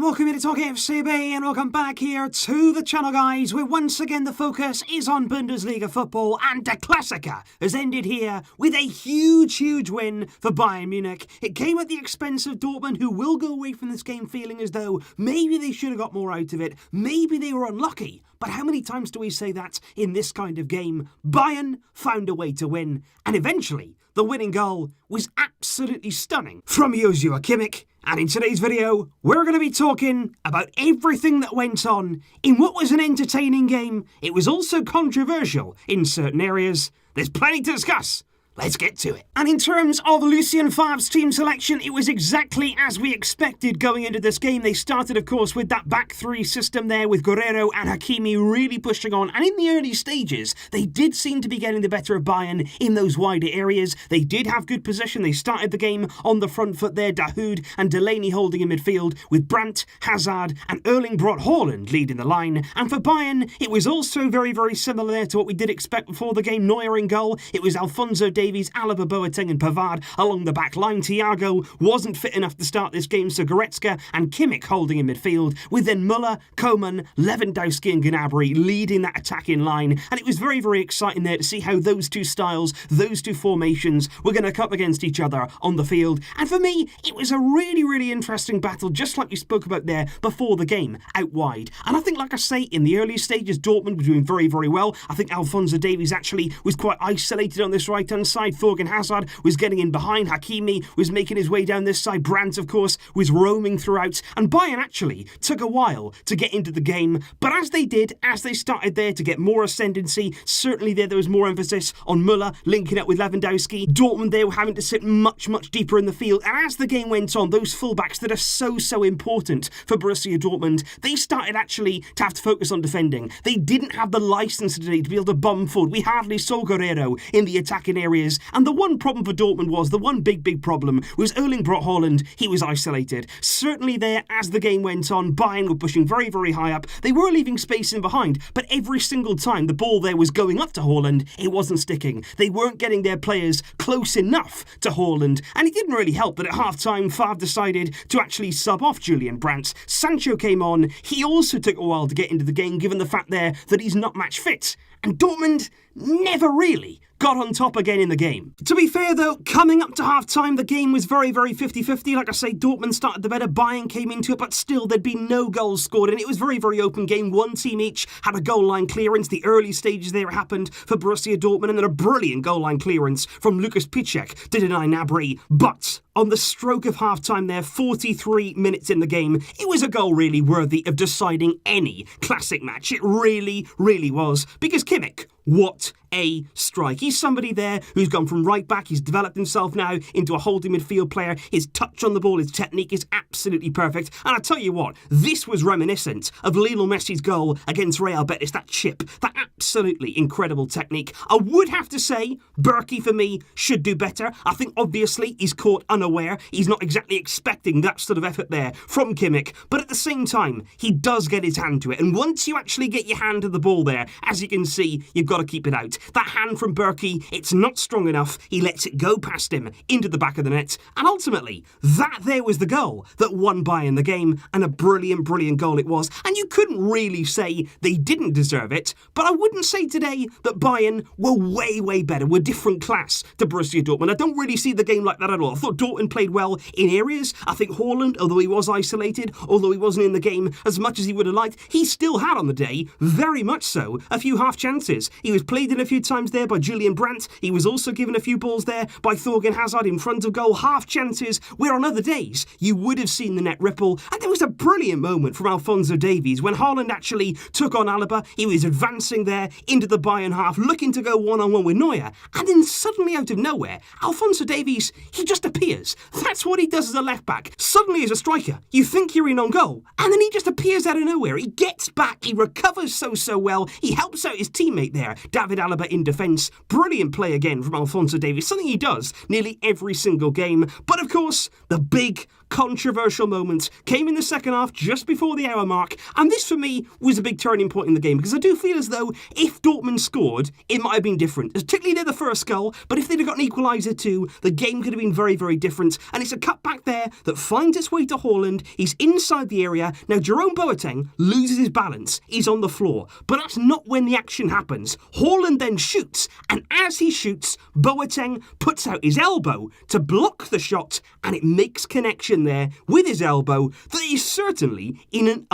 welcome to Talk FCB and welcome back here to the channel, guys, where once again the focus is on Bundesliga football, and the Klassiker has ended here with a huge win for Bayern Munich. It came at the expense of Dortmund, who will go away from this game feeling as though maybe they should have got more out of it, maybe they were unlucky. But how many times do we say that in this kind of game? Bayern found a way to win, and eventually the winning goal was absolutely stunning from Joshua Kimmich. And in today's video, we're going to be talking about everything that went on in what was an entertaining game. It was also controversial in certain areas. There's plenty to discuss. Let's get to it. And in terms of Lucien Favre's team selection, it was exactly as we expected going into this game. They started, of course, with that back three system there with Guerreiro and Hakimi really pushing on. And in the early stages, they did seem to be getting the better of Bayern in those wider areas. They did have good position. They started the game on the front foot there. Dahoud and Delaney holding in midfield with Brandt, Hazard and Erling Braut Haaland leading the line. And for Bayern, it was also very similar there to what we did expect before the game. Neuer in goal. It was Alphonso Davies, Alaba, Boateng and Pavard along the back line. Thiago wasn't fit enough to start this game, so Goretzka and Kimmich holding in midfield, with then Müller, Coman, Lewandowski and Gnabry leading that attacking line. And it was very exciting there to see how those two styles, those two formations were going to come up against each other on the field. And for me, it was a really interesting battle, just like we spoke about there before the game, out wide. And I think, like I say, in the early stages, Dortmund were doing very well. I think Alphonso Davies actually was quite isolated on this right-hand side. Thorgan Hazard was getting in behind. Hakimi was making his way down this side. Brandt, of course, was roaming throughout. And Bayern actually took a while to get into the game. But as they did, as they started there to get more ascendancy, certainly there was more emphasis on Müller linking up with Lewandowski. Dortmund, they were having to sit much deeper in the field. And as the game went on, those fullbacks that are so important for Borussia Dortmund, they started actually to have to focus on defending. They didn't have the license today to be able to bomb forward. We hardly saw Guerreiro in the attacking areas. And the one problem for Dortmund was, the one big problem, was Erling Braut Haaland. He was isolated. Certainly there, as the game went on, Bayern were pushing very high up. They were leaving space in behind, but every single time the ball there was going up to Haaland, it wasn't sticking. They weren't getting their players close enough to Haaland. And it didn't really help that at half-time, Favre decided to actually sub off Julian Brandt. Sancho came on. He also took a while to get into the game, given the fact there that he's not match fit. And Dortmund never really got on top again in the game. To be fair though, coming up to half-time, the game was very 50-50. Like I say, Dortmund started the better, Bayern came into it, but still there'd been no goals scored, and it was very open game. One team each had a goal line clearance. The early stages there happened for Borussia Dortmund, and then a brilliant goal line clearance from Lucas Piszczek to deny Gnabry. But on the stroke of half-time there, 43 minutes in the game, it was a goal really worthy of deciding any classic match. It really was. Because Kimmich, what a strike. He's somebody there who's gone from right back. He's developed himself now into a holding midfield player. His touch on the ball, his technique is absolutely perfect. And I tell you what, this was reminiscent of Lionel Messi's goal against Real Betis. That chip, that absolutely incredible technique. I would have to say, Berkey for me should do better. I think obviously he's caught unaware. He's not exactly expecting that sort of effort there from Kimmich. But at the same time, he does get his hand to it. And once you actually get your hand to the ball there, as you can see, you've got to keep it out. That hand from Berkey, it's not strong enough. He lets it go past him into the back of the net. And ultimately, that there was the goal that won Bayern the game. And a brilliant goal it was. And you couldn't really say they didn't deserve it. But I wouldn't say today that Bayern were way better, were different class to Borussia Dortmund. I don't really see the game like that at all. I thought Dortmund played well in areas. I think Haaland, although he was isolated, although he wasn't in the game as much as he would have liked, he still had on the day, very much so, a few half chances. He was played in a few times there by Julian Brandt. He was also given a few balls there by Thorgan Hazard in front of goal. Half chances where on other days you would have seen the net ripple. And there was a brilliant moment from Alphonso Davies when Haaland actually took on Alaba. He was advancing there into the Bayern half, looking to go one-on-one with Neuer. And then suddenly out of nowhere, Alphonso Davies, he just appears. That's what he does as a left-back. Suddenly as a striker, you think you're in on goal. And then he just appears out of nowhere. He gets back. He recovers so well. He helps out his teammate there, David Alaba, in defence. Brilliant play again from Alphonso Davies, something he does nearly every single game. But of course, the big controversial moment came in the second half just before the hour mark, and this for me was a big turning point in the game, because I do feel as though if Dortmund scored, it might have been different, particularly near the first goal, but if they'd have got an equaliser too, the game could have been very, very different. And it's a cutback there that finds its way to Haaland. He's inside the area. Now Jerome Boateng loses his balance. He's on the floor, but that's not when the action happens. Haaland then shoots, and as he shoots, Boateng puts out his elbow to block the shot, and it makes connection there with his elbow that he's certainly in an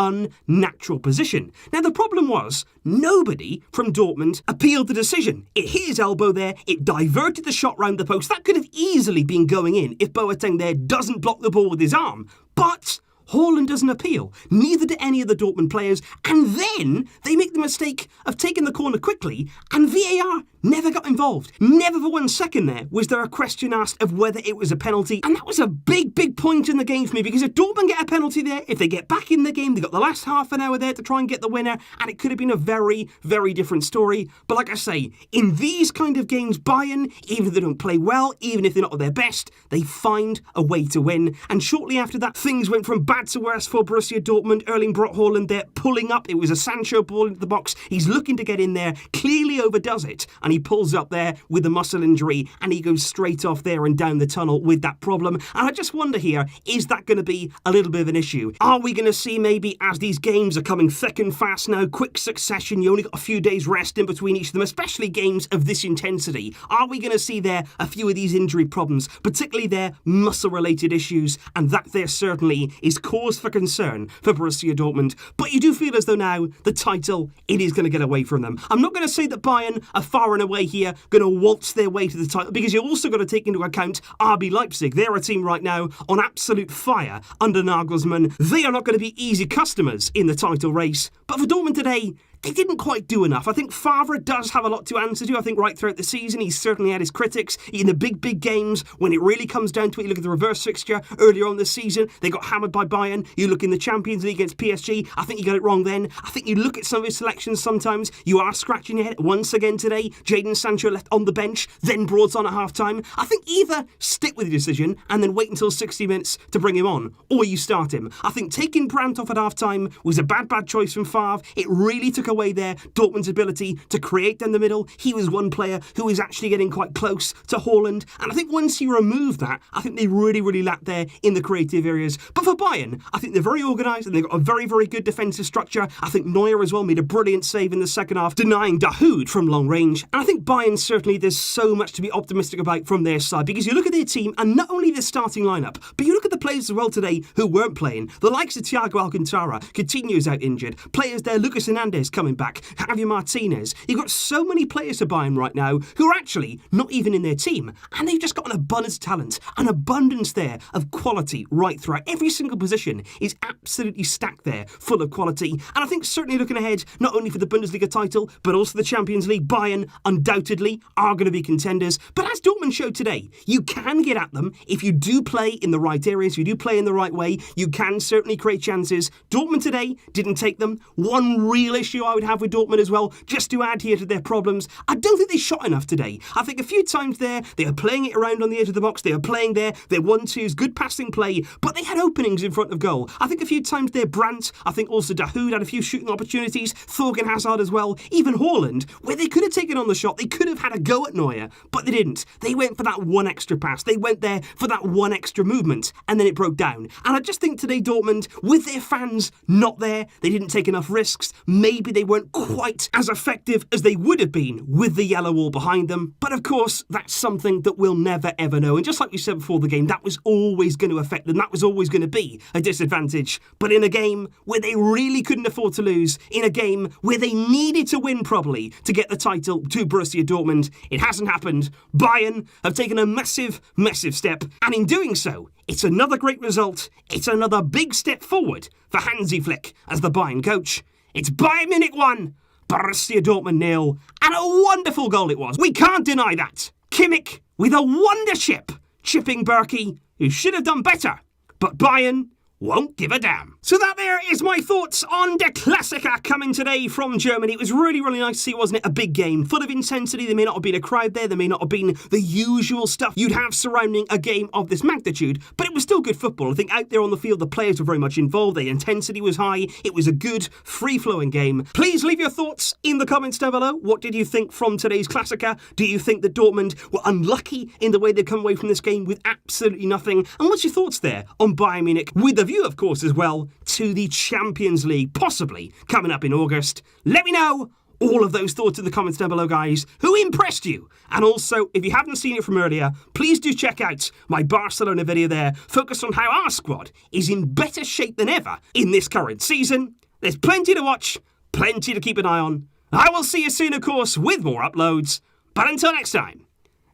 unnatural position. Now the problem was, nobody from Dortmund appealed the decision. It hit his elbow there, it diverted the shot round the post. That could have easily been going in if Boateng there doesn't block the ball with his arm. But Haaland doesn't appeal, neither do any of the Dortmund players, and then they make the mistake of taking the corner quickly, and VAR never got involved. Never for 1 second there was there a question asked of whether it was a penalty, and that was a big, big point in the game for me, because if Dortmund get a penalty there, if they get back in the game, they got the last half an hour there to try and get the winner, and it could have been a very, very different story. But like I say, in these kind of games, Bayern, even if they don't play well, even if they're not at their best, they find a way to win. And shortly after that, things went from bad to worse for Borussia Dortmund. Erling Brot Haaland there pulling up. It was a Sancho ball into the box. He's looking to get in there, clearly overdoes it, and he pulls up there with a muscle injury, and he goes straight off there and down the tunnel with that problem. And I just wonder here, is that going to be a little bit of an issue? Are we going to see maybe, as these games are coming thick and fast now, quick succession, you only got a few days rest in between each of them, especially games of this intensity, are we going to see there a few of these injury problems, particularly their muscle-related issues? And that there certainly is cause for concern for Borussia Dortmund. But you do feel as though now the title, it is going to get away from them. I'm not going to say that Bayern are far and away here going to waltz their way to the title, because you've also got to take into account RB Leipzig. They're a team right now on absolute fire under Nagelsmann. They are not going to be easy customers in the title race. But for Dortmund today, they didn't quite do enough. I think Favre does have a lot to answer to. I think right throughout the season, he's certainly had his critics. In the big, big games, when it really comes down to it, you look at the reverse fixture earlier on this season, they got hammered by Bayern. You look in the Champions League against PSG, I think you got it wrong then. I think you look at some of his selections sometimes, you are scratching your head. Once again today, Jadon Sancho left on the bench, then brought on at half-time. I think either stick with the decision and then wait until 60 minutes to bring him on, or you start him. I think taking Brandt off at half-time was a bad choice from Favre. It really took away there Dortmund's ability to create down the middle. He was one player who was actually getting quite close to Haaland, and I think once you remove that, I think they really, really lacked there in the creative areas. But for Bayern, I think they're very organised and they've got a very, very good defensive structure. I think Neuer as well made a brilliant save in the second half, denying Dahoud from long range. And I think Bayern, certainly there's so much to be optimistic about from their side, because you look at their team, and not only the starting lineup, but you look at the players as well today who weren't playing. The likes of Thiago Alcantara, Coutinho's out injured. Players there, Lucas Hernandez coming back, Javier Martinez. You've got so many players to Bayern right now who are actually not even in their team, and they've just got an abundance of talent, an abundance there of quality right throughout. Every single position is absolutely stacked there, full of quality. And I think certainly looking ahead, not only for the Bundesliga title, but also the Champions League, Bayern undoubtedly are going to be contenders. But as Dortmund showed today, you can get at them if you do play in the right areas, if you do play in the right way. You can certainly create chances. Dortmund today didn't take them. One real issue I would have with Dortmund as well, just to add here to their problems, I don't think they shot enough today. I think a few times there, they were playing it around on the edge of the box, they were playing their 1-2s, good passing play, but they had openings in front of goal. I think a few times there, Brandt, I think also Dahoud had a few shooting opportunities, Thorgan Hazard as well, even Haaland, where they could have taken on the shot, they could have had a go at Neuer, but they didn't. They went for that one extra pass, they went there for that one extra movement, and then it broke down. And I just think today Dortmund, with their fans not there, they didn't take enough risks, maybe they weren't quite as effective as they would have been with the yellow wall behind them. But of course, that's something that we'll never ever know. And just like we said before the game, that was always going to affect them. That was always going to be a disadvantage. But in a game where they really couldn't afford to lose, in a game where they needed to win probably to get the title to Borussia Dortmund, it hasn't happened. Bayern have taken a massive, massive step. And in doing so, it's another great result. It's another big step forward for Hansi Flick as the Bayern coach. It's Bayern Munich 1, Borussia Dortmund 0, and a wonderful goal it was. We can't deny that. Kimmich with a wonder chip, chipping Berkey, who should have done better. But Bayern won't give a damn. So that there is my thoughts on Der Klassiker coming today from Germany. It was really, really nice to see, wasn't it? A big game, full of intensity. There may not have been a crowd there. There may not have been the usual stuff you'd have surrounding a game of this magnitude, but it was still good football. I think out there on the field, the players were very much involved. The intensity was high. It was a good, free-flowing game. Please leave your thoughts in the comments down below. What did you think from today's Klassiker? Do you think that Dortmund were unlucky in the way they've come away from this game with absolutely nothing? And what's your thoughts there on Bayern Munich, with the view, of course, as well, to the Champions League, possibly coming up in August? Let me know all of those thoughts in the comments down below, guys. Who impressed you? And also, if you haven't seen it from earlier, please do check out my Barcelona video there, focused on how our squad is in better shape than ever in this current season. There's plenty to watch, plenty to keep an eye on. I will see you soon, of course, with more uploads. But until next time,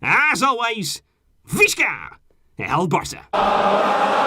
as always, Visca El Barça.